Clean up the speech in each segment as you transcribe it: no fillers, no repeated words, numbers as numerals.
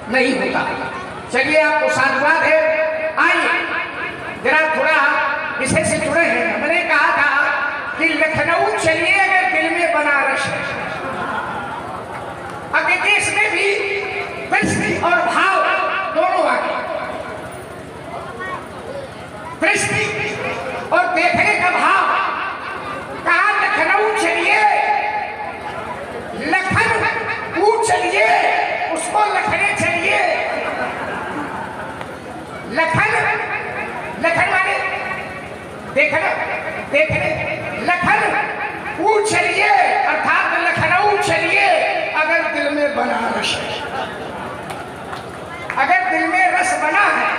नहीं होता। चलिए आपको साधुवाद है, आइए जरा थोड़ा विषय से जुड़े हैं। हमने कहा था कि लखनऊ चलिए अगर दिल में बनारस है। अब देखिए इसमें भी दृष्टि और भाव दोनों आ गए। दृष्टि और देखने का भाव, कहा लखनऊ चलिए, लखनऊ चलिए, उसको लखने चलिए। लखन माने देखना, देखने, लखनऊ चलिए अर्थात लखनऊ चलिए अगर दिल में बनारस है। अगर दिल में रस बना है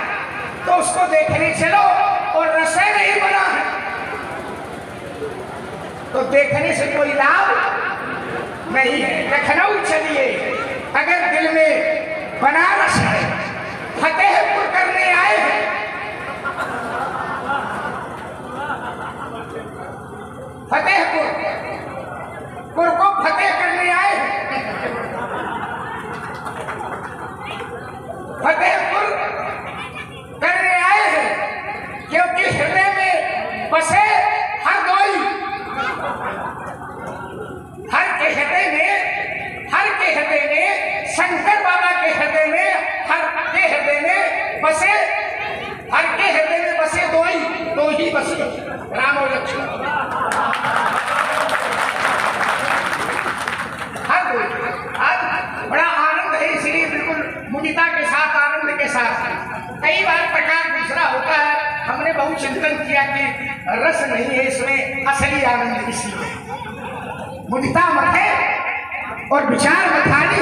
तो उसको देखने चलो, और रस नहीं बना है तो देखने से कोई लाभ नहीं है। लखनऊ चलिए अगर दिल में बनारस है। फतेहपुर करने आए हैं, फतेहपुर को फतेह करने आए हैं। फतेहपुर करने आए हैं क्योंकि हृदय में बसे हरदोई। हर के हृदय में शंकर बाबा के हृदय में, हर के हृदय में बसे, हर के हृदय में बसे दो ही बसे, राम और लक्ष्मण। हर कोई आज बड़ा आनंद है, इसलिए बिल्कुल मुदिता के साथ, आनंद के साथ। कई बार प्रकार दूसरा होता है, हमने बहुत चिंतन किया कि रस नहीं है इसमें, असली आनंद इसी में। मुदिता मत है और विचार मथानी,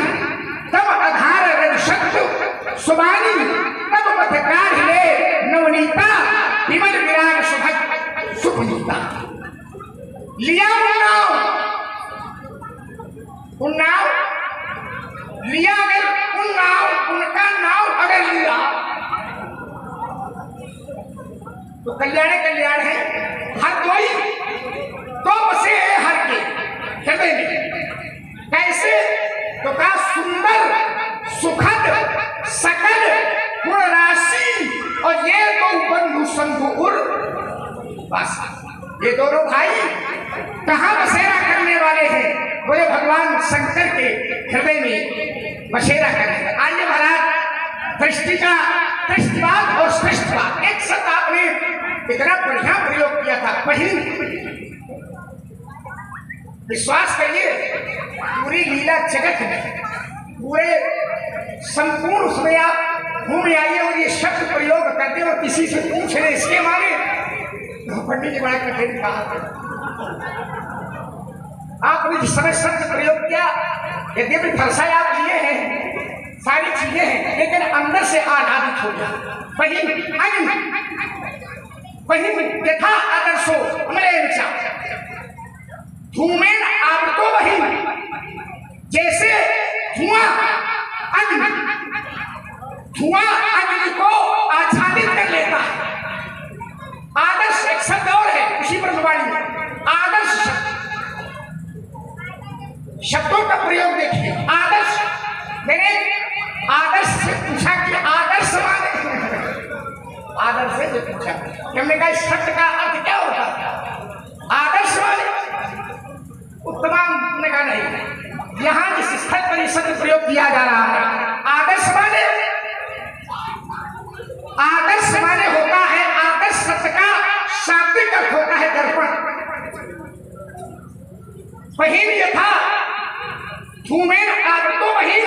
तब आधार रज शब्द सुबानी, तब मथकार ले नवनीता, विमल विराग सुभग सुखनीता। लिया उन्नाव लिया, अगर उनका नाव अगर लिया तो कल्याण है। हरदोई तो बसे है हर के हृदय में। कैसे तो का सुंदर सुखद सकल गुण राशि, और ये दो बंधु शंभु बस, ये दोनों भाई कहाँ बसेरा करने वाले हैं? वो भगवान शंकर के हृदय में बसेरा करने। आइए महाराज, दृष्टि का दृष्टिवाद और सृष्टिवाद, एक शब्द आपने इतना बढ़िया प्रयोग किया था, पहिल। विश्वास करिए पूरी लीला जगत में, पूरे संपूर्ण उसमें आप घूम आइए और ये शब्द प्रयोग करते हो, किसी से पूछ रहे इसके माने पंडित जी बड़ा कठिन कहा। आपने जिस समय शब्द प्रयोग किया, यद्यपि फलसाय आप लिए हैं, सारी चीजें हैं, लेकिन अंदर से आधारित हो गया। वही यथा आदर्शो अमलेन धूमेन आवृतो वही, जैसे धुआं अग्नि को आच्छादित कर लेता है। आदर्श एक शब्द और है उसी पर जुबानी में, आदर्श शब्दों का प्रयोग देखिए। आदर्श, मैंने आदर्श से पूछा कि आदर्श माने, आदर्श से पूछा, हमने कहा इस शब्द का अर्थ क्या होता है? आदर्श माने उत्तम ने कहा नहीं, यहाँ जिस स्थल पर इस शब्द प्रयोग किया जा रहा है, आदर्श माने होता है, आदर्श शब्द का शाब्दिक अर्थ होता है दर्पण। वही यथा धूमेन आवृतो वही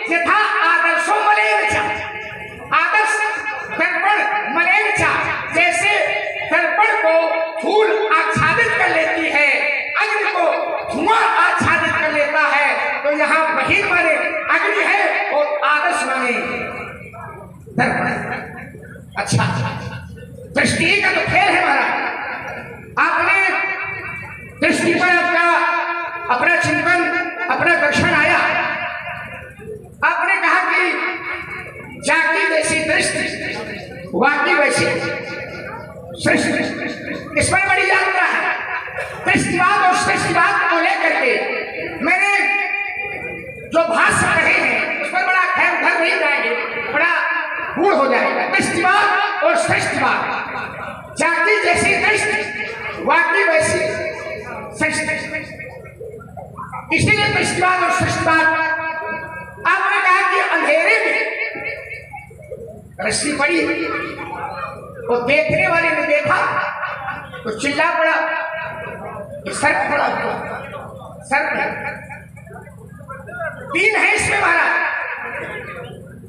यथा आदर्शो मलेन च, आदर्श दर्पण मलेन च, जैसे दर्पण को धूल आच्छादित कर लेती है, अग्नि को धुआं आच्छादित कर लेता है। तो यहाँ बहिर माने अग्नि है और आदर्श माने दर्पण। अच्छा, दृष्टि का तो खेल है महाराज। आपने दृष्टि पर अपना चिंतन, अपना दर्शन आया, आपने कहा कि जाकी वैसी दृष्टि, वाकी वैसी सृष्टि, इस पर बड़ी यात्रा है। दृष्टिवाद और सृष्टिवाद को लेकर के मैंने जो भाष्य पढ़े हैं उस पर बड़ा खैर घर नहीं जाएंगे, गूढ़ हो जाएगा। दृष्टिवाद और सृष्टिवाद, जाति जैसी दृष्टि वाकी वैसी सृष्टि। इसीलिए दृष्टिवाद और सृष्टिवाद, आपने कहा कि अंधेरे में रस्सी पड़ी तो देखने वाले ने देखा तो चिल्ला पड़ा, सर्प पड़ा हुआ, सर्प है। तीन है इसमें महाराज,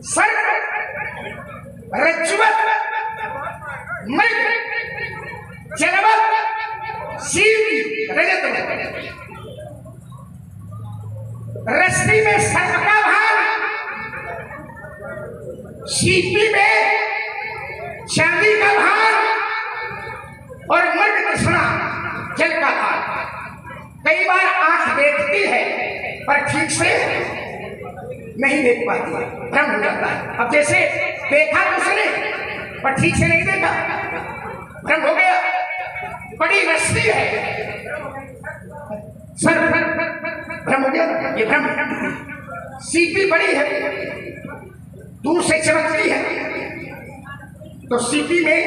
सर्प, रज्जुवत, मृग, जलवत, सीधी, रजत। रस्सी में सर्प का भाग, सीपी में चांदी का भाग और मृग कृष्णा जल का भाग। कई बार आंख देखती है पर ठीक से नहीं देख पाती, भ्रम हो जाता है। अब जैसे देखा तो उसने पर ठीक से नहीं देखा, भ्रम हो गया। बड़ी रस्सी है, सर भ्रम हो गया, ये भ्रम। सीपी बड़ी है, दूर से चमकती है तो सीपी में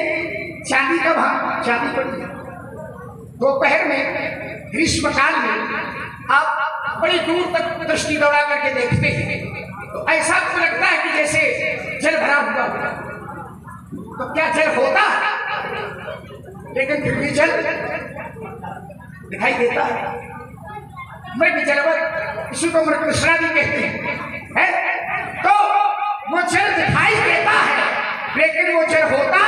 चांदी का भाग, चांदी पड़ी है। दोपहर में ग्रीष्म काल में आप बड़ी दूर तक दृष्टि दौड़ा करके देखते हैं तो ऐसा तो लगता है कि जैसे जल भरा हुआ होगा। तो क्या जल होता है? लेकिन फिर भी जल दिखाई देता है। मृग जलवत, इसी को मृग कृष्णा भी कहते हैं, तो वो जल दिखाई देता है लेकिन वो जल होता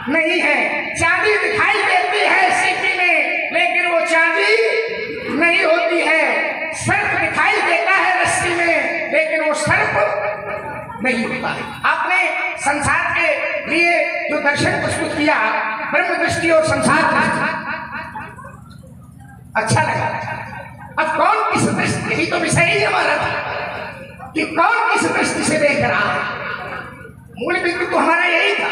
नहीं है। चांदी दिखाई देती है सीपी में लेकिन वो चांदी नहीं होती है। सर्प दिखाई देता है रस्सी में लेकिन वो सर्प नहीं होता है। आपने संसार के लिए जो दर्शन प्रस्तुत किया, ब्रह्म दृष्टि और संसार दृष्टि, अच्छा लगा। अब कौन किस दृष्टि, यही तो विषय ही हमारा था कि कौन किस दृष्टि से देख रहा है। मूल बिंदु तो हमारा यही था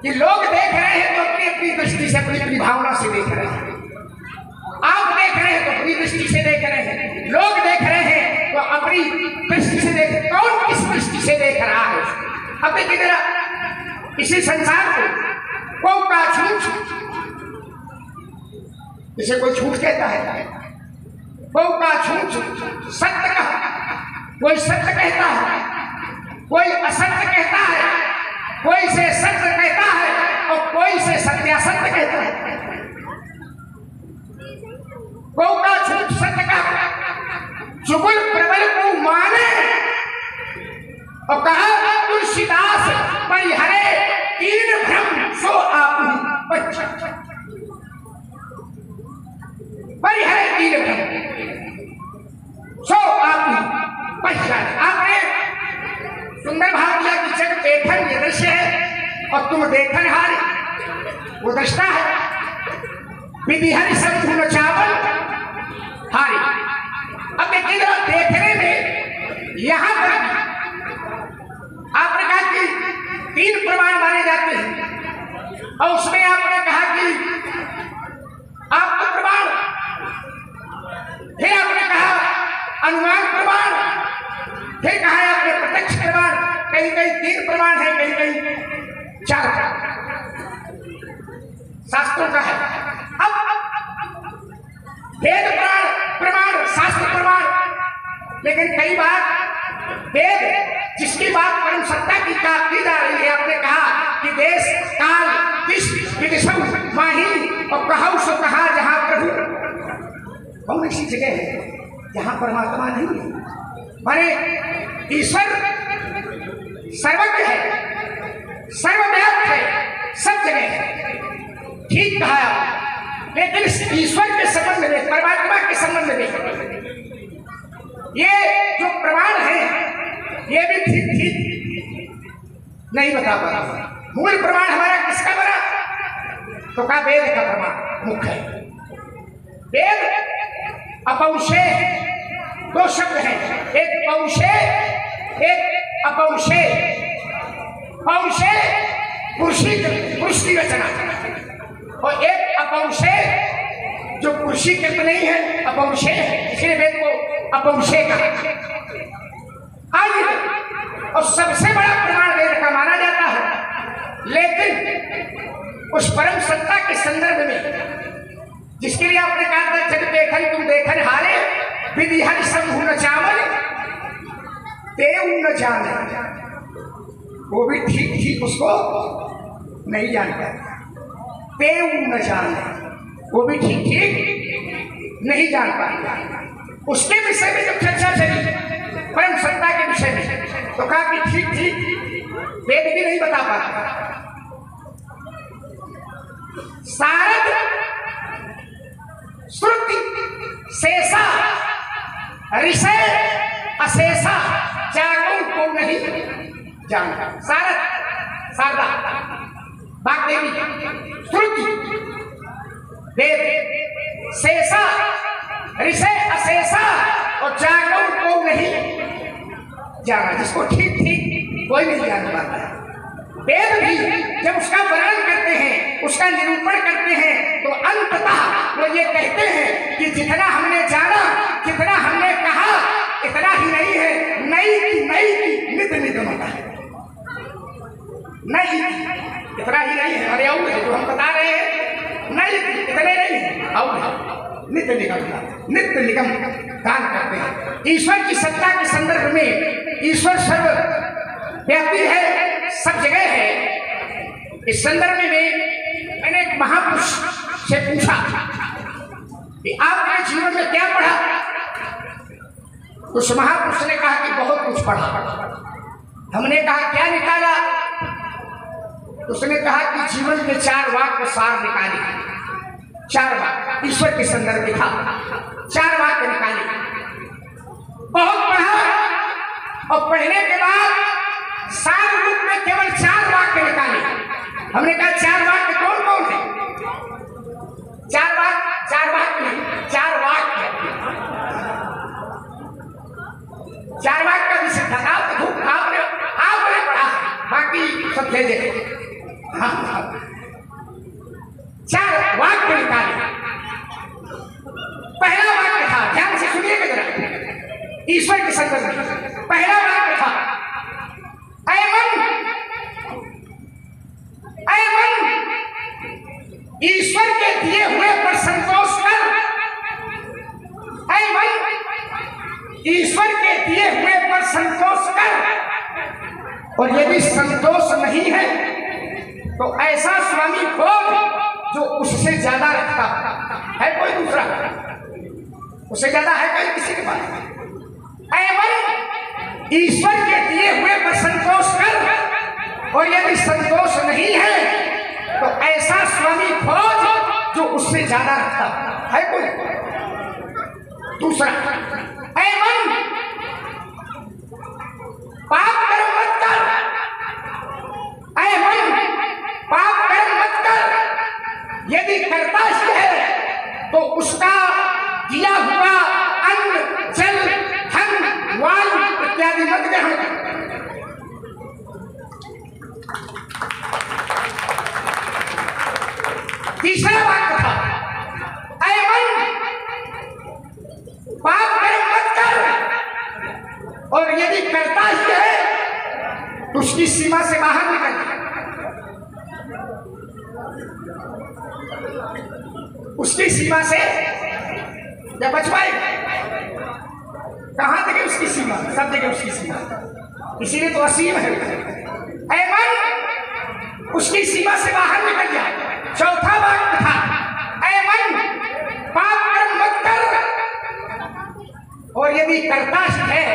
कि लोग देख रहे हैं तो अपनी अपनी दृष्टि से, अपनी अपनी भावना से देख रहे हैं। आप देख रहे हैं तो अपनी दृष्टि से देख रहे हैं, लोग देख रहे हैं तो अपनी दृष्टि से देख। कौन किस दृष्टि से देख रहा है? अब देखिए जरा, इसी संसार को का झूठ, इसे कोई झूठ कहता है, का झूठ, सत्य का कोई सत्य कहता है, कोई असत्य कहता है, कोई से सत्य कहता है और कोई से सत्यासत्य कहता है। का झूठ सत्य का जुगुल प्रबल को माने और कहा तुलसीदास परिहरे तीन भ्रम सो आप परिहरे तीन भ्रम सो आप पश्चात। आपने सुंदर भाव दिया कि जग देखन ये दृश्य है और तुम देखन हारे, वो दृष्टा है। विधि हरि सब धुन चावल हारी। अब देखिए देखने में यहां तक आपने कहा कि तीन प्रमाण माने जाते हैं और उसमें आपने कहा कि आत्म प्रमाण, फिर आपने कहा अनुमान प्रमाण, फिर कहा आपने प्रत्यक्ष प्रमाण। कहीं कहीं तीन प्रमाण है, कहीं कहीं चार शास्त्रों का है। अब वेद प्रमाण, शास्त्र प्रमाण, लेकिन कई बार वेद जिसकी बात परम सत्ता की जा रही है, आपने कहा कि देश काल विदिशम माही और कहा सो कहा जहां प्रभु। कौन ऐसी जगह है जहां परमात्मा नहीं है? माने ईश्वर सर्वज्ञ है, सर्वव्यापक है, सब जगह है, ठीक कहा आप। लेकिन इस ईश्वर के संबंध में, परमात्मा के संबंध में ये जो प्रमाण है ये भी ठीक नहीं बता पा रहा। मूल प्रमाण हमारा किसका बना? तो कहा वेद का प्रमाण मुख्य है। वेद अपौषे, दो शब्द हैं, एक पौषे एक अपौषे। पौषे पुरुष की रचना और एक अपौषे जो पुरुषीकृत नहीं है, अपौषे है, इसलिए वेद को अपौषे कहा। आइए, और सबसे बड़ा प्रमाण वेद उस परम सत्ता के संदर्भ में जिसके लिए आपने कहा था जब देखन तुम देखन हारे विधि हरि समूह न चावल देव न जाने, वो भी ठीक ठीक उसको नहीं जानता। देव न जाने, वो भी ठीक ठीक नहीं जान पाता। उसके विषय में जब चर्चा चली परम सत्ता के विषय में, तो कहा कि ठीक ठीक वेद भी नहीं बता पाता। सारद श्रुति शेषा ऋषय अशेषा चारों को नहीं जानता। सारद शारदा वाग्देवी श्रुति वेद शेषा ऋषय अशेषा और चारों को नहीं जाना, जिसको ठीक ठीक कोई नहीं जान पाता है। वेद भी जब उसका वर्णन करते हैं, उसका निरूपण करते हैं, तो अंततः वो ये कहते हैं कि जितना हमने जाना, जितना हमने कहा, इतना ही नहीं है। नई की नित नित मता है, नहीं इतना ही नहीं है। अरे और जो हम बता रहे हैं नहीं इतने नहीं है, और नित्य निगम दान करते हैं। ईश्वर की सत्ता के संदर्भ में ईश्वर सर्वव्यापी है, सब जगह है। इस संदर्भ में मैंने एक महापुरुष से पूछा कि आपने जीवन में क्या पढ़ा? उस महापुरुष ने कहा कि बहुत कुछ पढ़ा। हमने कहा क्या निकाला? उसने कहा कि जीवन के 4 वाक्य सार निकाले। 4 वाक्य ईश्वर के संदर्भ में था, 4 वाक्य निकाले। बहुत पढ़ा और पढ़ने के बाद सार रूप में केवल 4 वाक्य निकाले। हमने कहा 4 वाक्य कौन कौन है? 4 वाक्य नहीं, 4 वाक्य। 4 वाक्य का विषय था। आपने पढ़ा, बाकी सब ले दे। हाँ, 4 वाक्य निकाले। पहला वाक्य था, ध्यान से सुनिएगा जरा, ईश्वर के संदर्भ में पहला वाक्य था, ऐ मन ईश्वर के दिए हुए पर संतोष कर। ऐ मन ईश्वर के दिए हुए पर संतोष कर, और यदि संतोष नहीं है तो ऐसा स्वामी खोज जो उससे ज्यादा रखता है। कोई दूसरा उससे ज्यादा है कोई किसी के पास? ऐ मन ईश्वर के दिए हुए पर संतोष कर, और यदि संतोष नहीं है तो ऐसा स्वामी खोज जो उससे ज्यादा रखता है। कोई दूसरा? ऐ मन पाप कर्म मत कर। ऐ मन पाप कर्म मत कर, यदि करता ही है तो उसका दिया हुआ अन्न जल धन वायु इत्यादि मत ग्रहण कर। तीसरा वाक्य था, ऐ मन पाप कर्म मत कर, और यदि करता ही है तो उसकी सीमा से बाहर निकल। उसकी सीमा से या बचवाए, कहां तक उसकी सीमा? सब जगह उसकी सीमा, इसीलिए तो असीम है। ऐ मन उसकी सीमा से बाहर निकल जाए। चौथा वाक्य था, ऐ मन पाप कर्म मत कर, और यदि करता ही है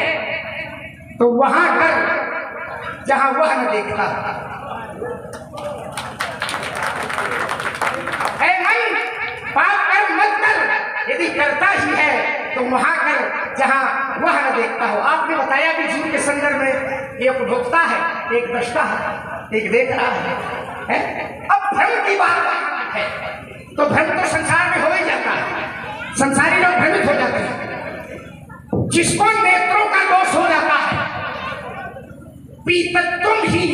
तो वहां कर जहां वह न देखता। ऐ मन पाप कर्म मत कर, यदि करता ही है तो वहां कर जहां वह न देखता हो। आपने बताया कि जीव के संदर्भ में एक उपभोक्ता है, एक दृष्टा है, एक देख रहा है। अब भ्रम की बात है तो भ्रम तो संसार में हो ही जाता है। संसारी लोग भ्रमित हो जाते हैं। जिसको नेत्रों का दोष हो जाता है, पीतत्वम ही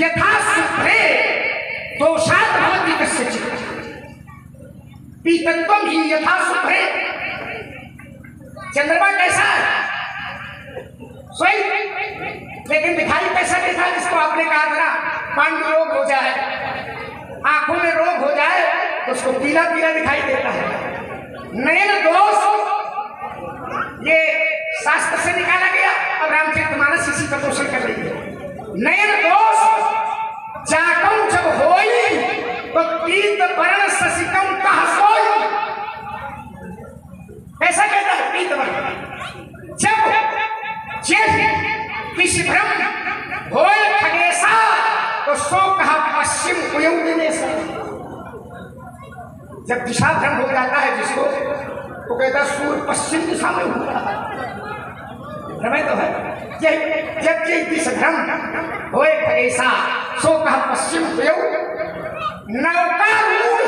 यथा शुभ्रे दोषात् भवति कस्यचित्। पीतत्वम ही यथा शुभ्रे, चंद्रमा कैसा है? सोई, लेकिन दिखाई कैसा देता? जिसको आपने कहा था पांडु रोग हो जाए, आंखों में रोग हो जाए तो उसको पीला पीला दिखाई देता है। नयन दोष ये शास्त्र से निकाला गया और रामचरितमानस इसी का पोषण कर रही है। नयन दोष जाकम जब होई तो पीत वर्ण शशिकम कह सोई। ऐसा कहता है पीत वर्ण जब किसी भ्रम होए खगेशा तो सो कहा पश्चिम उयम दिनेशा। जब दिशा भ्रम हो जाता है जिसको तो कहता सूर्य पश्चिम दिशा में हो रहा है। भ्रम तो है जब दिशा भ्रम होए खगेशा सो कहा पश्चिम उयम। नौका रूढ़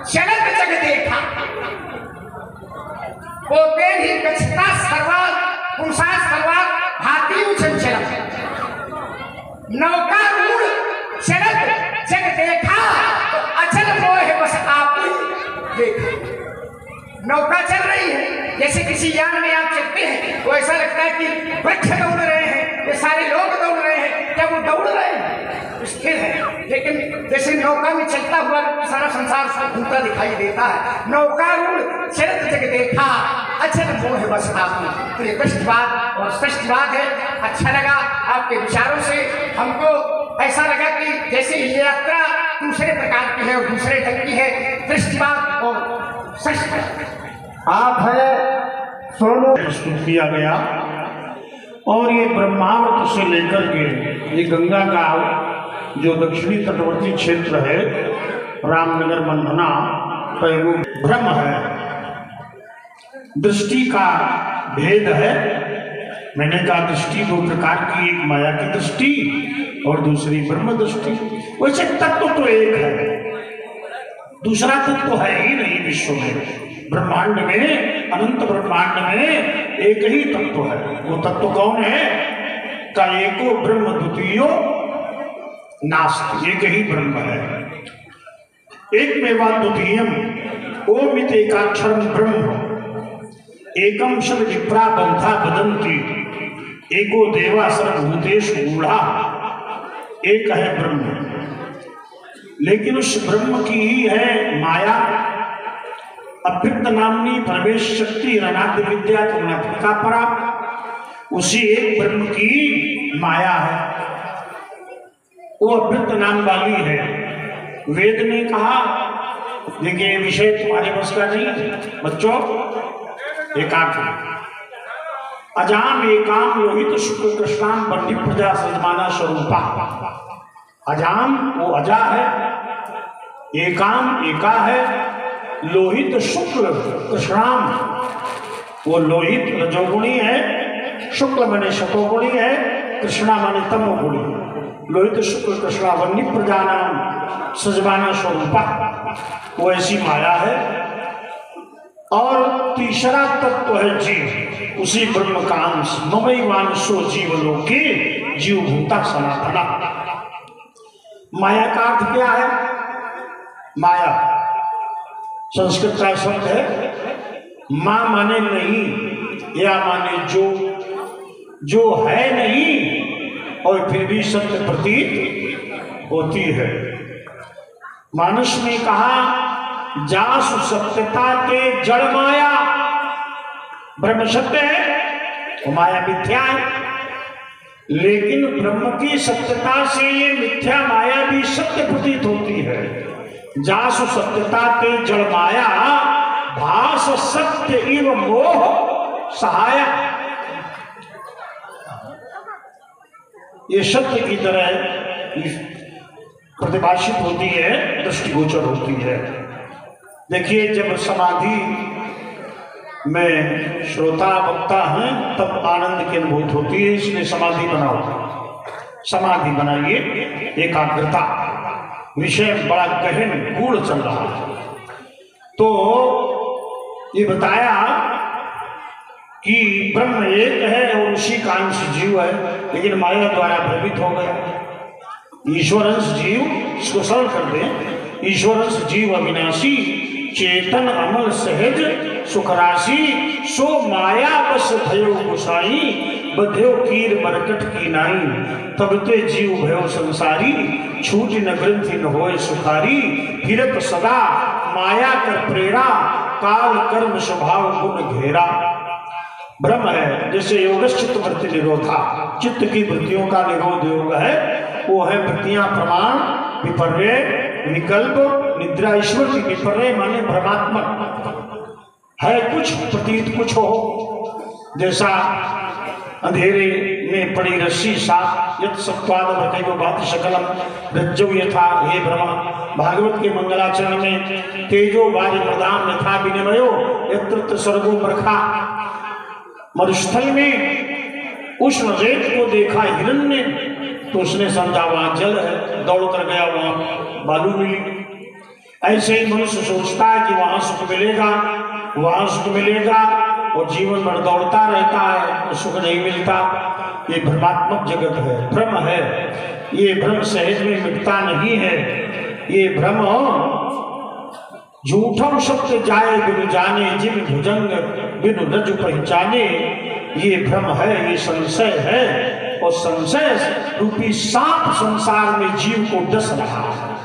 चलत जग देखा पोते ही गच्छता सर्वात पुंसा सर्वात हाथी उछल नौका रूढ़ चलत जग देखा तो अचल मोह बस आप देखा। नौका चल रही है जैसे किसी यान में आप चलते हैं तो ऐसा लगता है कि वृक्ष दौड़ रहे हैं, ये सारे लोग दौड़ रहे हैं, क्या वो दौड़ रहे हैं? स्थिर है, लेकिन जैसे नौका में चलता हुआ सारा संसार घूमता दिखाई देता है। नौका रूढ़ चलत जग देखा अचल मोह बस आप। तो ये कष्ट बात और सृष्टि बात है। अच्छा लगा आपके विचारों से, हमको ऐसा लगा कि जैसे ये यात्रा दूसरे प्रकार की है और दूसरे ढंग की है, दृष्टिवाद और सृष्टि। आप है सोनो प्रस्तुत किया गया और ये ब्रह्मावर्त से लेकर के ये गंगा का जो दक्षिणी तटवर्ती क्षेत्र है रामनगर मंडना पर वो भ्रम है, दृष्टि का भेद है। मैंने कहा दृष्टि दो प्रकार की, एक माया की दृष्टि और दूसरी ब्रह्म दृष्टि। वैसे तत्व तो एक है, दूसरा तत्व है ही नहीं विश्व में। ब्रह्मांड में, अनंत ब्रह्मांड में एक ही तत्व है। वो तत्व कौन है? का एको ब्रह्म द्वितीयो नास्ति, एक ही ब्रह्म है। एक मेवा द्वितीयम ओमित एकाक्षरम ब्रह्म एकम शब्द विप्रा बंधा बदंती एको देवा सर्वभूतेषु गूढ़ा। एक है ब्रह्म, लेकिन उस ब्रह्म की ही है माया अभ्युक्त नामनी प्रवेश शक्ति रणाद्य विद्या का परा। उसी एक ब्रह्म की माया है, वो अभ्युक्त नाम वाली है। वेद ने कहा, देखिए विषय तुम्हारे बस का नहीं बच्चों, एकाग्र अजाम एकाम लोहित शुक्ल कृष्णाम बंदी प्रजा सजमाना स्वरूपा। अजाम वो अजा है, एकाम एका है, लोहित शुक्ल कृष्णाम वो लोहित रजोगुणी है, शुक्ल माने शतोगुणी है, कृष्णा माने तमोगुणी। लोहित शुक्ल कृष्णा वन्नी प्रजा नाम सजमाना स्वरूपा, वो ऐसी माया है। और तीसरा तत्व है जीव, उसी ब्रह्म का अंश ममैवांशो जीवलोके जीव भूता सनातना। माया का अर्थ क्या है? माया संस्कृत का शब्द है, मां माने नहीं, या माने जो है नहीं और फिर भी सत्य प्रतीत होती है। मानुष ने कहा जासु सत्यता के जड़ माया, ब्रह्म सत्य है तो माया मिथ्या है, लेकिन ब्रह्म की सत्यता से ये मिथ्या माया भी सत्य प्रतीत होती है। जासु सत्यता के जड़ माया भास सत्य इव मोह सहाया। ये सत्य की तरह प्रतिभाषित होती है, दृष्टिगोचर होती है। देखिए जब समाधि में श्रोता वक्ता हैं तब आनंद की अनुभूति होती है, इसलिए समाधि बनाओ, समाधि बनाइए। एकाग्रता विषय बड़ा गहन गूढ़ चल रहा है। तो ये बताया कि ब्रह्म एक है और उसी का अंश जीव है, लेकिन माया द्वारा भ्रमित हो गया। ईश्वर अंश जीव, इसको सरल कर दें, ईश्वर अंश जीव अविनाशी चेतन अमल सहज सुख राशि सो माया बस भयो गुसाई बध्यो कीर मरकट की नाई, तब ते जीव भयो संसारी, छूट न ग्रंथि न होए सुखारी, फिरत सदा माया कर प्रेरा, काल कर्म स्वभाव गुण घेरा। ब्रह्म है जैसे योगश्चित्त वृत्ति निरोधा, चित्त की वृत्तियों का निरोध योग है, वो है वृत्तियां प्रमाण, विपर्य, विकल्प, निद्रा। ईश्वर की विपर्य माने भ्रमात्मक है, कुछ प्रतीत कुछ हो, जैसा अंधेरे में पड़ी रस्सी साफ, यत् सत्वाद बात सकलम रज्जु यथा हे ब्रह्मा। भागवत के मंगलाचरण में तेजो वाज प्रदान यथा विनिमयो यत्र स्वर्गो बरखा। मरुस्थल में उष्ण रेत को देखा हिरण्य, तो उसने समझा वहां जल है, दौड़ कर गया, वहां बालू मिली। ऐसे ही मनुष्य सोचता है कि वहां सुख मिलेगा, वहां सुख मिलेगा, और जीवन भर दौड़ता रहता है तो सुख नहीं मिलता। ये भ्रमात्मक जगत है, भ्रम है। ये भ्रम सहज में मिटता नहीं है। ये भ्रम झूठम सत्य जाए बिनु जाने, जिन भुजंग बिनु रज पहचाने। ये भ्रम है, ये संशय है, और संशय रूपी सांप संसार में जीव को डस रहा है।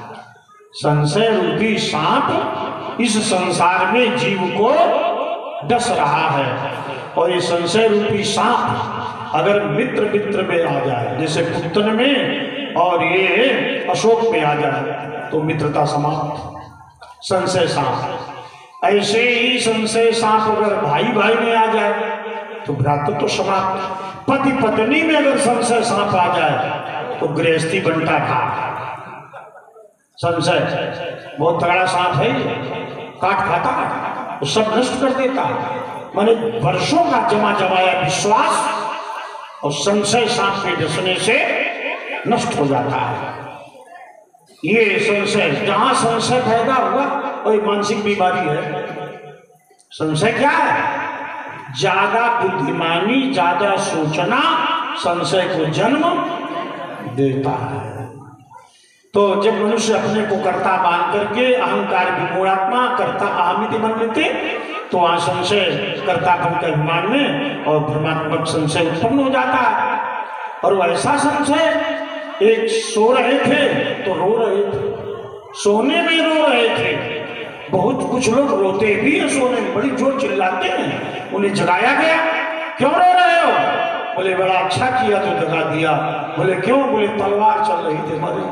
संशय रूपी सांप इस संसार में जीव को डस रहा है। और ये संशय रूपी सांप अगर मित्र मित्र में आ जाए, जैसे पुत्र में और ये अशोक में आ जाए, तो मित्रता समाप्त। संशय सांप ऐसे ही संशय सांप अगर भाई भाई में आ जाए तो भ्रातृत्व तो समाप्त। पति पत्नी में अगर संशय सांप आ जाए तो गृहस्थी बनता था। संशय बहुत तगड़ा सांप है, काट खाता है, वो सब नष्ट कर देता है। माने वर्षों का जमा जमाया विश्वास और संशय सांप के डसने से नष्ट हो जाता है। ये संशय, जहां संशय पैदा हुआ वही मानसिक बीमारी है। संशय क्या है? ज्यादा बुद्धिमानी, ज्यादा सोचना संशय को जन्म देता है। तो जब मनुष्य अपने को कर्ता मान करके अहंकार विमूढ़ात्मा करता अहमिति मन लेते, तो वहां संशय कर्तापन के अभिमान में और भ्रमात्मक संशय उत्पन्न हो जाता है। और वो ऐसा संशय, एक सो रहे थे तो रो रहे थे, सोने में रो रहे थे। बहुत कुछ लोग रोते भी हैं सोने में, बड़ी जोर चिल्लाते हैं। उन्हें जगाया गया, क्यों रो रहे हो? बोले बड़ा अच्छा किया तो जगा दिया। बोले क्यों? बोले तलवार चल रही थी हमारी।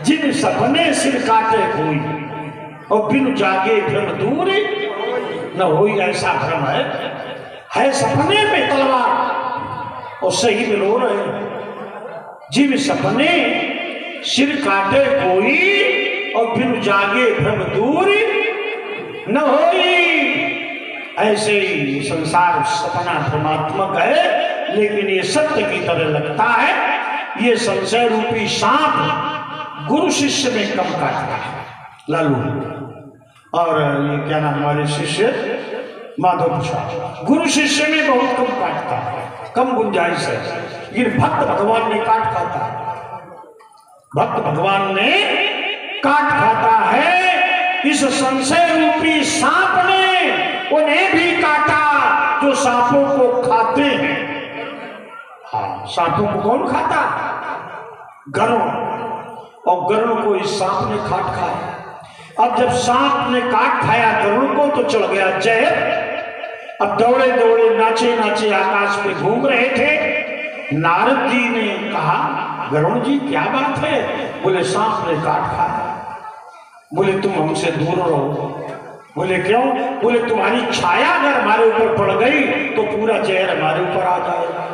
जिन सपने सिर काटे कोई, और बिन जागे भ्रम दूर न होई, ऐसा भ्रम है सपने में तलवार और सही में रो रहे हैं। जिन सपने सिर काटे कोई और बिन जागे भ्रम दूर न होई, ऐसे ही संसार सपना भ्रमात्मक है, लेकिन ये सत्य की तरह लगता है। ये संशय रूपी सांप गुरु शिष्य में कम काटता है, लालू। और ये क्या नाम, हमारे शिष्य माधव प्रसाद, गुरु शिष्य में बहुत कम काटता है, कम गुंजाइश है। ये भक्त भगवान ने काट खाता है, भक्त भगवान ने काट खाता है। इस संशय रूपी सांप ने उन्हें भी काटा जो सांपों को खाते हैं। हाँ, सांपों को कौन खाता? गरुड़, और गरुड़ को इस सांप ने काट खाया। अब जब सांप ने काट खाया गरुड़ को तो चढ़ गया जहर। अब दौड़े दौड़े नाचे नाचे आकाश पे घूम रहे थे। नारद जी ने कहा, गरुड़ जी क्या बात है? बोले सांप ने काट खाया। बोले तुम हमसे दूर रहो। बोले क्यों? बोले तुम्हारी छाया अगर हमारे ऊपर पड़ गई तो पूरा जहर हमारे ऊपर आ जाएगा।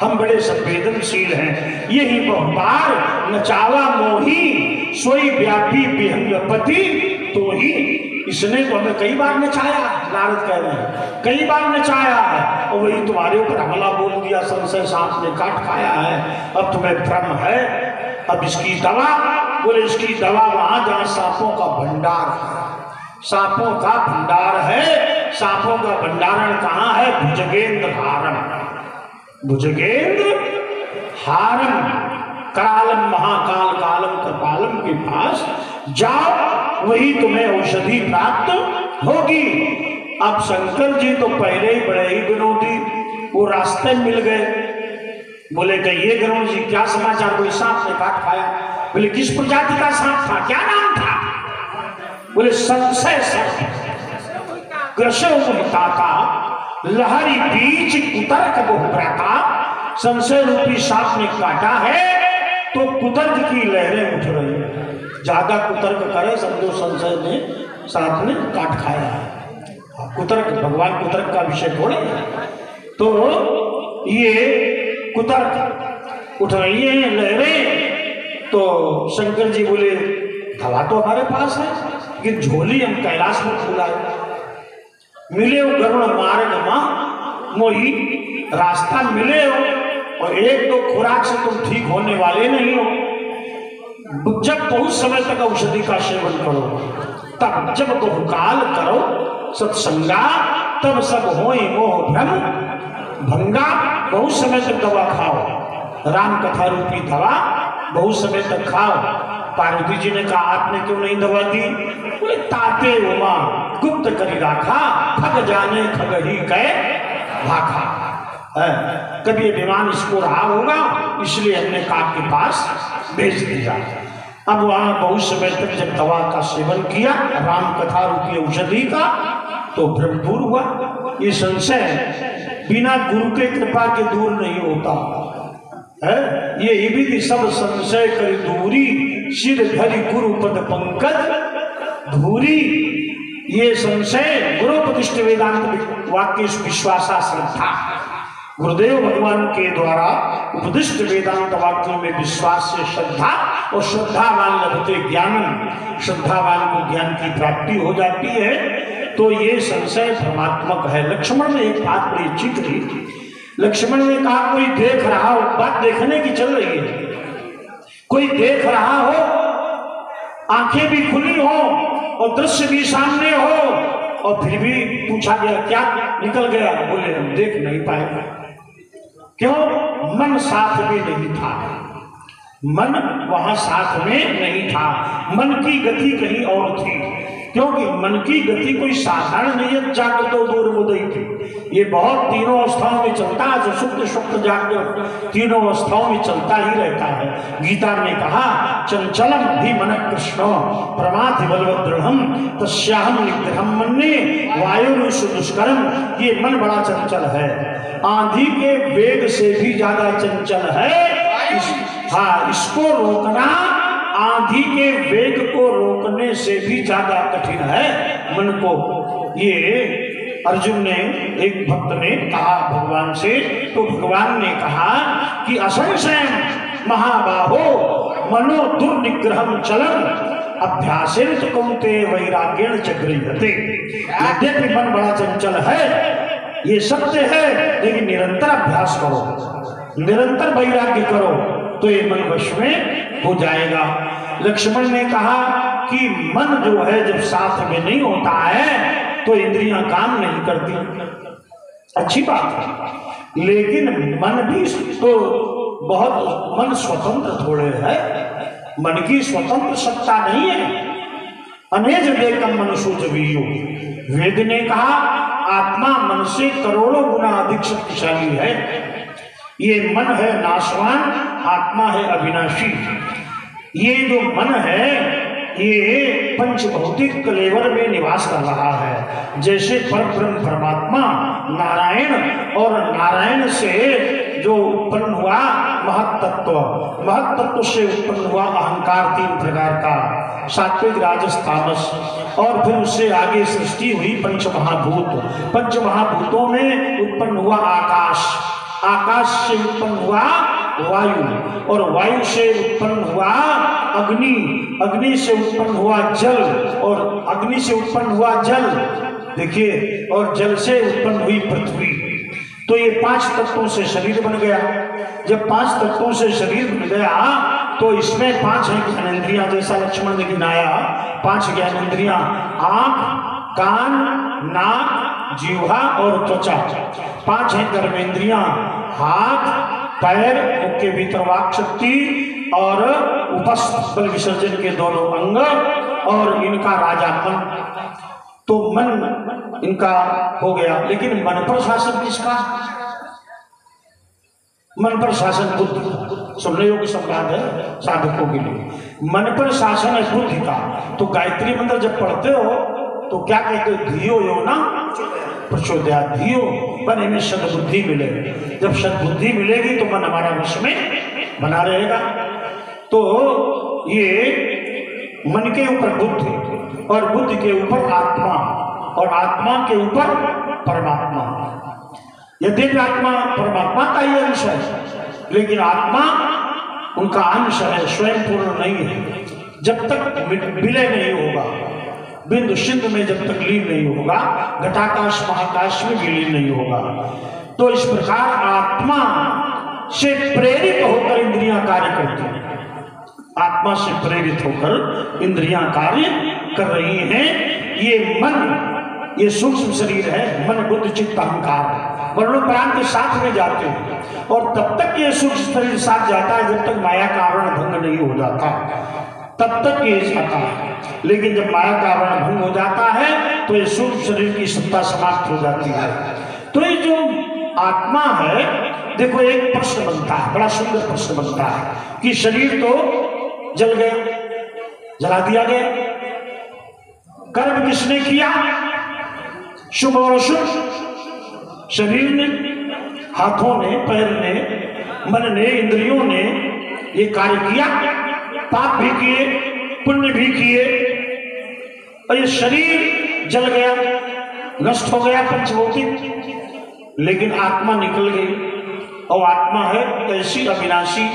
हम बड़े संवेदनशील हैं। यही बहुबार नचावा मोही, सोई व्यापी विहंगपति तो ही। इसने तो हमें कई बार नचाया, नारद कह रहे हैं, कई बार नचाया है, और वही तुम्हारे ऊपर हमला बोल दिया। संशय सांप ने काट खाया है, अब तुम्हें भ्रम है। अब इसकी दवा, बोले इसकी दवा वहां जहां सांपों का भंडार है। सांपों का भंडार है। सांपों का भंडारण कहाँ है? भुजगेंद्र हारम, भुजगेंद्र हारम, करालम महाकाल कालम कपालम के पास जाओ, वही तुम्हें औषधि प्राप्त होगी। अब शंकर जी तो पहले ही बड़े ही विनोदी, वो रास्ते मिल गए। बोले कि ये गरुड़ जी क्या समाचार, कोई सांप ने काट खाया? बोले किस प्रजाति का सांप था, क्या नाम था? बोले संशय सर्प कृषो मुहिताता लहरी बीच कुतर्क बहुव्रता। संशय रूपी सांप ने काटा है तो कुतर्क की लहरें उठ रही है। ज्यादा कुतर्क करे समझो संशय ने सांप ने काट खाया है। कुतर्क भगवान कुतर्क का विषय थोड़े। तो ये कुतर्क उठ रही है लहरें। तो शंकर जी बोले दवा तो हमारे पास है कि झोली हम कैलाश में फुलाए। मिले हो गरुड़ मार्ग मां मोही, रास्ता मिले हो और एक दो खुराक से तुम ठीक होने वाले नहीं हो। जब बहुत समय तक औषधि का सेवन करो, तब जब बहुकाल करो सत्संगा, तब सब होए मोह भ्रम भंगा। बहुत समय तक दवा खाओ, राम कथा रूपी दवा बहुत समय तक खाओ। पार्वती जी ने कहा आपने क्यों नहीं दवा दी? बोले ताते उमा गुप्त करी राखा, ठग जाने ठग ही कह भाखा। कभी विमान इसको रहा होगा इसलिए हमने काक के पास भेज दिया। अब वहां बहुत समय तक जब दवा का सेवन किया, राम कथा रूपी औषधि का, तो भ्रम दूर हुआ। ये संशय बिना गुरु के कृपा के दूर नहीं होता है। ये भी सब संशय कर दूरी, सिर धरि गुरु पद पंकज धूरी। ये संशय गुरु प्रतिष्ठ वेदांत वाक्य विश्वासा श्रद्धा, गुरुदेव भगवान के द्वारा उपदिष्ट वेदांत वाक्यों में विश्वास से श्रद्धा, और श्रद्धावान लभते ज्ञान, श्रद्धावान को ज्ञान की प्राप्ति हो जाती है। तो ये संशय भ्रमात्मक है। लक्ष्मण ने एक बात बड़ी अच्छी कही। लक्ष्मण ने कहा कोई देख रहा हो, बात देखने की चल रही है, कोई देख रहा हो, आंखें भी खुली हो और दृश्य भी सामने हो, और फिर भी पूछा गया क्या निकल गया? बोले हम देख नहीं पाए। क्यों? मन साथ में नहीं था, मन वहां साथ में नहीं था, मन की गति कहीं और थी। क्योंकि मन की गति कोई साधारण नहीं है, जागृत दूर उदय थी। ये बहुत तीनों अवस्थाओं में चलता है, जो सुप्त सुप्त जागृत तीनों अवस्थाओं में चलता ही रहता है। गीता ने कहा चंचलम भी मन कृष्ण प्रमाथि बलवत् दृढ़म तस्याहम निग्रहम मन्ये वायु दुष्करम। ये मन बड़ा चंचल है, आंधी के वेग से भी ज्यादा चंचल है। इसको रोकना आंधी के वेग को रोकने से भी ज्यादा कठिन है मन को। ये अर्जुन ने, एक भक्त ने कहा भगवान से, तो भगवान ने कहा कि असंशय महाबाहो मनो दुर्निग्रहम चलन अभ्यासेन तो कौते वैराग्येण च गृह्यते। यद्यपि मन बड़ा चंचल है, ये सत्य है, लेकिन निरंतर अभ्यास करो, निरंतर वैराग्य करो तो ये मन वश में हो जाएगा। लक्ष्मण ने कहा कि मन जो है जब साथ में नहीं होता है तो इंद्रियां काम नहीं करती, अच्छी बात है, लेकिन मन भी तो बहुत, मन स्वतंत्र थोड़े है, मन की स्वतंत्र सत्ता नहीं है। अनेज देखम मनुष्य जवीयो, वेद ने कहा आत्मा मन से करोड़ों गुना अधिक शक्तिशाली है। ये मन है नाशवान, आत्मा है अविनाशी। ये जो मन है ये पंच भौतिक कलेवर में निवास कर रहा है। जैसे परब्रह्म परमात्मा नारायण, और नारायण से जो उत्पन्न हुआ महत्तत्व, महत्तत्व से उत्पन्न हुआ अहंकार, तीन प्रकार का, सात्विक राजस तामस, और फिर उससे आगे सृष्टि हुई पंचमहाभूत। पंचमहाभूतों में उत्पन्न हुआ आकाश, आकाश से उत्पन्न हुआ वायु, और वायु से उत्पन्न हुआ अग्नि, अग्नि से उत्पन्न हुआ जल, और अग्नि से उत्पन्न हुआ जल, देखिए, और जल से उत्पन्न हुई पृथ्वी। तो ये पांच तत्वों से शरीर बन गया। जब पांच तत्वों से शरीर बन गया तो इसमें पांच है ज्ञानेंद्रियां, जैसा लक्ष्मण ने गिनाया, पांच ज्ञानेंद्रियां, आंख, कान, नाक, जीवा और त्वचा। पांच है कर्मेंद्रियां, हाथ, पैर, मुख के भीतर वाक शक्ति, और उपस्थ बल विसर्जन के दोनों अंग, और इनका राजा मन। तो मन इनका हो गया, लेकिन मन पर शासन किसका? मन पर शासन बुद्धि, सुनने योग्य संवाद है साधकों के लिए। मन पर शासन है बुद्धि का। तो गायत्री मंत्र जब पढ़ते हो तो क्या कहते हो? धियो यो ना प्रचोदया, धियो मन में सद्बुद्धि मिले। जब सद्बुद्धि मिलेगी तो मन हमारा वश में बना रहेगा। तो ये मन के ऊपर बुद्धि और बुद्धि के ऊपर आत्मा और आत्मा के ऊपर परमात्मा। यदि आत्मा परमात्मा का ही अंश है, लेकिन आत्मा उनका अंश है, स्वयं पूर्ण नहीं है। जब तक विलय नहीं होगा, बिंदु सिंधु में जब तक लीन नहीं होगा, घटाकाश महाकाश में विलीन नहीं होगा। तो इस प्रकार आत्मा से प्रेरित होकर इंद्रियां कार्य करती हैं। आत्मा से प्रेरित होकर इंद्रियां कार्य कर रही हैं। ये मन, ये सूक्ष्म शरीर है, मन बुद्धि चित्त अहंकार वर्णों प्राण के साथ में जाते हैं। और तब तक ये सूक्ष्म शरीर साथ जाता है जब तक माया का आवरण भंग नहीं हो जाता, तब तक ये जाता है। लेकिन जब माया का आवरण भंग हो जाता है तो ये सूक्ष्म शरीर की सत्ता समाप्त हो जाती है। तो ये जो आत्मा है, देखो एक प्रश्न बनता है, बड़ा सुंदर प्रश्न बनता है कि शरीर तो जल गया, जला दिया गया, कर्म किसने किया? शुभ और अशुभ शरीर ने, हाथों ने, पैर ने, मन ने, इंद्रियों ने ये कार्य किया। पाप भी किए, पुण्य भी किए, और ये शरीर जल गया, नष्ट हो गया पंचभौतिक। लेकिन आत्मा निकल गई, और आत्मा है कैसी? अविनाशी।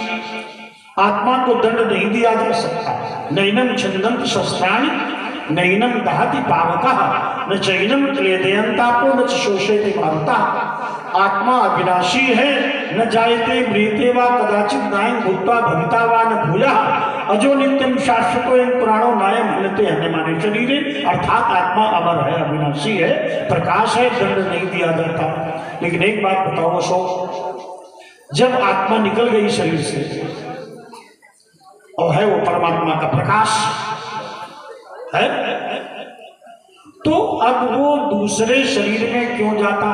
आत्मा को दंड नहीं दिया जा सकता। नैनम छंदंत शस्त्राणि नैनम दहति पावकः न चैनम क्लेदयन्तापो न शोषयति मारुतः। आत्मा अविनाशी है, न जायते म्रियते वा कदाचित नायं भूत्वा भविता वा न भूयः अजो नित्यं शाश्वतोऽयं पुराणो नायं हन्यते हन्यमाने शरीरे। अर्थात आत्मा अमर है, अविनाशी है, प्रकाश है, दंड नहीं दिया जाता। लेकिन एक बात बताओ अशोक, जब आत्मा निकल गई शरीर से और है वो परमात्मा का प्रकाश है, तो अब वो दूसरे शरीर में क्यों जाता?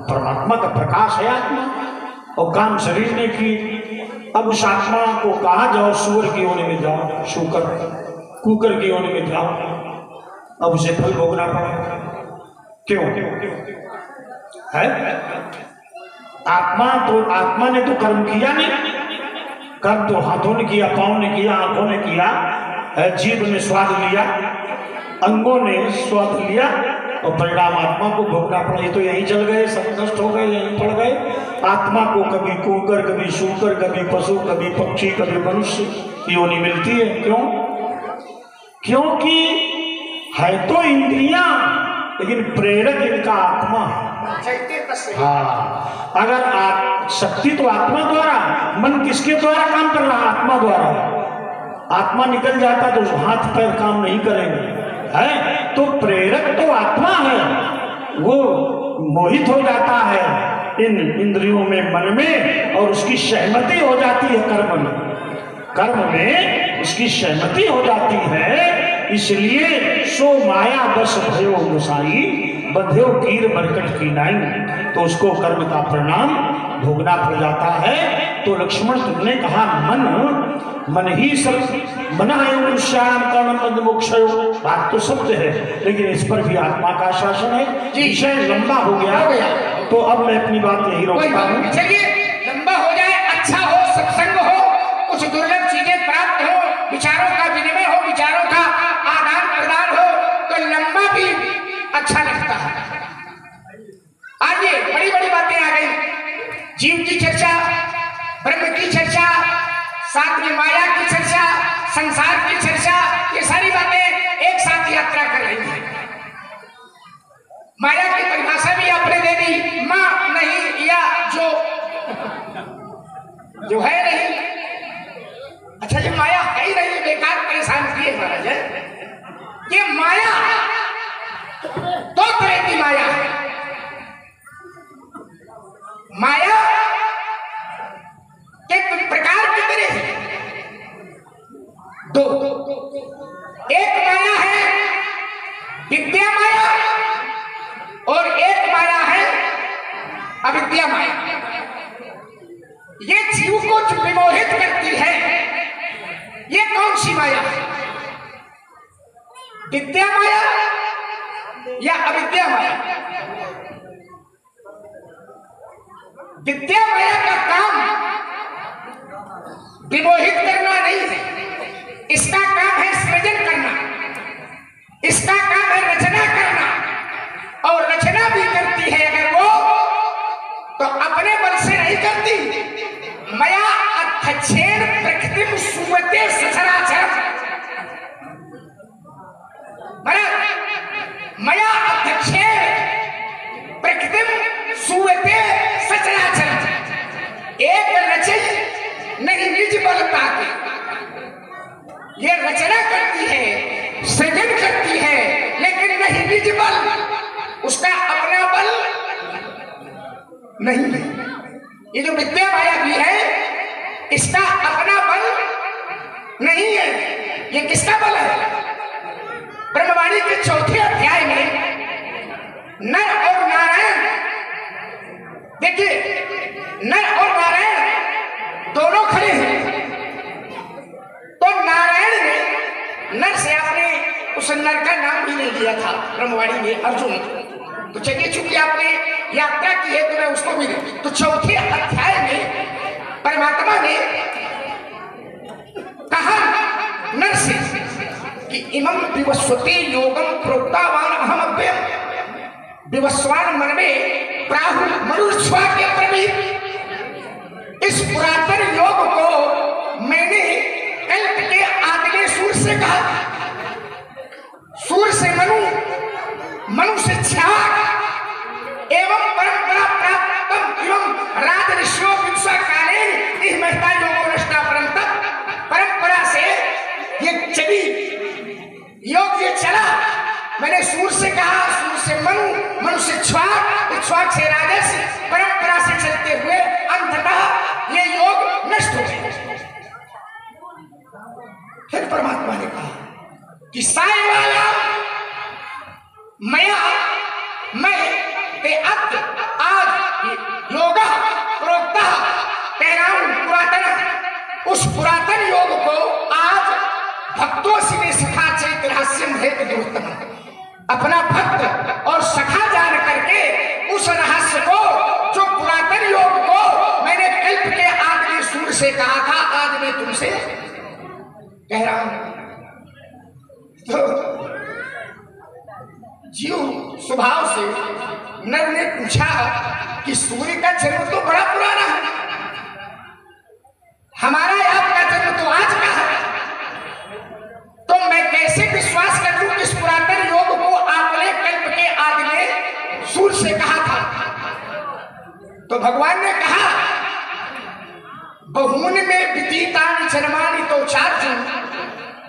परमात्मा का प्रकाश है आत्मा, और काम शरीर ने की। अब उस आत्मा को कहा जाओ सूअर की योनि में जाओ, शूकर कुकर की योनि में जाओ, अब उसे फल भोगना पड़ा। क्यों है? आत्मा ने तो कर्म किया नहीं। कर्म तो हाथों ने किया, पांव ने किया, आंखों ने किया, जीभ ने स्वाद लिया, अंगों ने स्वाद लिया, और परिणाम आत्मा को भोगना पड़ा। ये तो यहीं जल गए, सब नष्ट हो गए, यहीं पड़ गए। आत्मा को कभी कुकर, कभी शूकर, कभी पशु, कभी पक्षी, कभी मनुष्य योनि मिलती है। क्यों? क्योंकि है तो इंद्रियां, लेकिन प्रेरक इनका आत्मा। हाँ, अगर शक्ति तो आत्मा द्वारा, मन किसके द्वारा काम कर रहा? आत्मा द्वारा। आत्मा निकल जाता तो हाथ पैर काम नहीं करेंगे, है तो प्रेरक तो आत्मा है। वो मोहित हो जाता है इन इंद्रियों में, मन में, और उसकी सहमति हो जाती है कर्म में। कर्म में उसकी सहमति हो जाती है। इसलिए सो माया बस भयो गोसाई बंध्यो कीर मरकट की नाई। तो उसको कर्म का परिणाम भोगना पड़ जाता है। तो लक्ष्मण तुमने कहा मन ही सब मन है, श्याम कर्म बंध मोक्षयो, बात तो सत्य है, लेकिन इस पर भी आत्मा का शासन है। विषय लंबा हो गया, तो अब मैं अपनी बात यही रोकता हूँ। चलिए, लंबा हो जाए, अच्छा हो, सत्संग हो, कुछ दुर्लभ चीजें प्राप्त हो, विचारों का विनिमय हो, विचारों का आदान प्रदान हो, तो लंबा भी अच्छा लगता है। आइए, बड़ी बड़ी बातें आ गई। जीव की चर्चा, ब्रह्म की चर्चा, साथ में माया की चर्चा, संसार की चर्चा, ये सारी बातें एक साथ यात्रा कर रही है। माया की परिभाषा भी आपने दे दी, मां नहीं या जो है नहीं। अच्छा, ये माया है ही नहीं, बेकार परेशान किए महाराज। ये माया दो तरह की माया है। माया के प्रकार कितने हैं? दो। एक माया है विद्या माया, और एक माया है अविद्या माया। ये जीव को जो विमोहित करती है, ये कौन सी माया है? विद्या माया या अविद्या माया? विद्या माया का काम विमोहित करना नहीं है, इसका काम है सृजन करना, इसका काम है रचना करना। और रचना भी करती है अगर वो, तो अपने बल से नहीं करती। मया अध्यक्षेण प्रकृतिम सुवते सचराचरम्। मया अध्यक्षेण प्रकृतिम सुवते सचराचरम्। एक रचय नहीं निज बल ताके, ये रचना करती है, सृजन करती है, लेकिन नहीं निज बल, उसका अपना बल नहीं है। ये जो विद्या माया भी है, इसका अपना बल नहीं है। ये किसका बल है? ब्रह्मवाणी के चौथे अध्याय में नर और नारायण, देखिए नर और नारायण दोनों खड़े हैं। तो नारायण ने नर से आपने उस नर का नाम भी नहीं लिया था ब्रह्मवाणी में, अर्जुन। तो चलिए चूंकि आपने यात्रा की है तो मैं उसको भी नहीं। तो चौथे अध्याय में परमात्मा ने कहा नर से कि इमं विवस्वते योगम प्रोक्तावान अहम अव्ययम्। विवस्वान मन में प्राहु मनुष्वा के प्रवीण। इस पुरातन योग को मैंने कल्प के आदि सूर्य से कहा, सूर्य से मनु, मनु से छाग, एवं परंपरा प्राप्तम एवं राजऋषियों विद्सा काले इस महता योगो नष्टा परंतप। परंपरा से ये चली, योग ये चला। मैंने सूर्य से कहा, सूर्य से मनु, मनु से छ्वाक, छ्वाक से राजस, परंपरा से चलते हुए अंततः ये योग नष्ट हो गए। फिर परमात्मा ने कहा कि साई वाला मया, मैं अद्य आज योग प्रोक्ता तेनाम पुरातन, उस पुरातन योग को आज भक्तों से ने सखा चैत रहस्यम हेतु दुरुत्तम, अपना भक्त और सखा जान करके उस रहस्य को, जो पुरातन योग को मैंने कल्प के आदि सूर्य से कहा था, आज मैं तुमसे कह रहा हूं। तो जीव स्वभाव से नर ने पूछा कि सूर्य का जन्म तो बड़ा पुराना है, हमारा आपका जन्म तो आज का है, तो मैं कैसे विश्वास कर दूं कि इस पुरातन योग को आपने कल्प के आदि में सूर्य से कहा था? तो भगवान ने कहा बहुन में विदितानि जन्मानि तो चार्जुन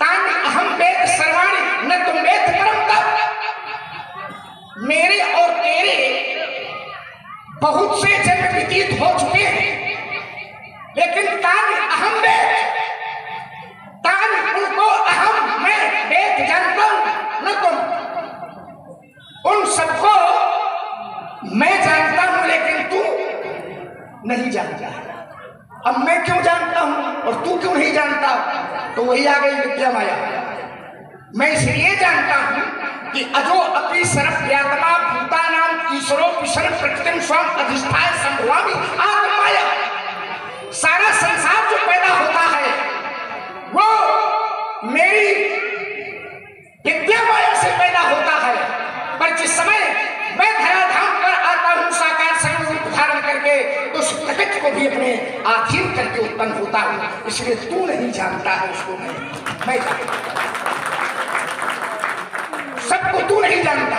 तानि अहम वेद सर्वाणि न तुम वेद परम तप। मेरे और तेरे बहुत से जन्म व्यतीत हो चुके हैं, लेकिन तानि अहम वेद, तानि उनको अहम मैं वेद जानता हूं, न तुम। उन सबको मैं जानता हूं लेकिन तू नहीं जानता। अब मैं क्यों जानता हूं और तू क्यों नहीं जानता? तो वही आ गई विद्या माया। मैं इसलिए जानता हूं कि अजो अपि सर्वव्यात्मा भूतानां ईश्वरो विशर प्रकृतिम स्वयं अधिष्ठाय संभवामि आत्म माया। सारा संसार जो पैदा होता है वो मेरी विद्या माया से पैदा होता है। पर जिस समय मैं धराधाम पर आता हूं साकार संग रूप धारण करके, तो उस प्रकृति को भी अपने आधीन करके उत्पन्न होता हूं। इसलिए तू नहीं जानता है उसको, मैं जानता, सबको तू नहीं जानता,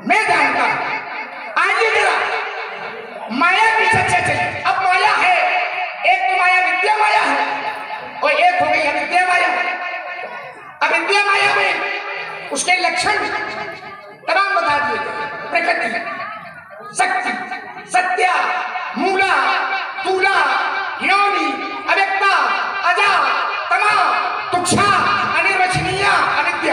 मैं जानता। आइए जरा माया की चर्चा चली। अब माया है, एक तो माया विद्या माया है और एक हो गई अविद्या माया। अविद्या माया में उसके लक्षण तमाम बता दिए, प्रकृति, शक्ति, सत्या, मूला, तूला, योनि, अव्यक्ता, अजा, तमा, तुच्छा, अनिर्वचनीय, अनित्य।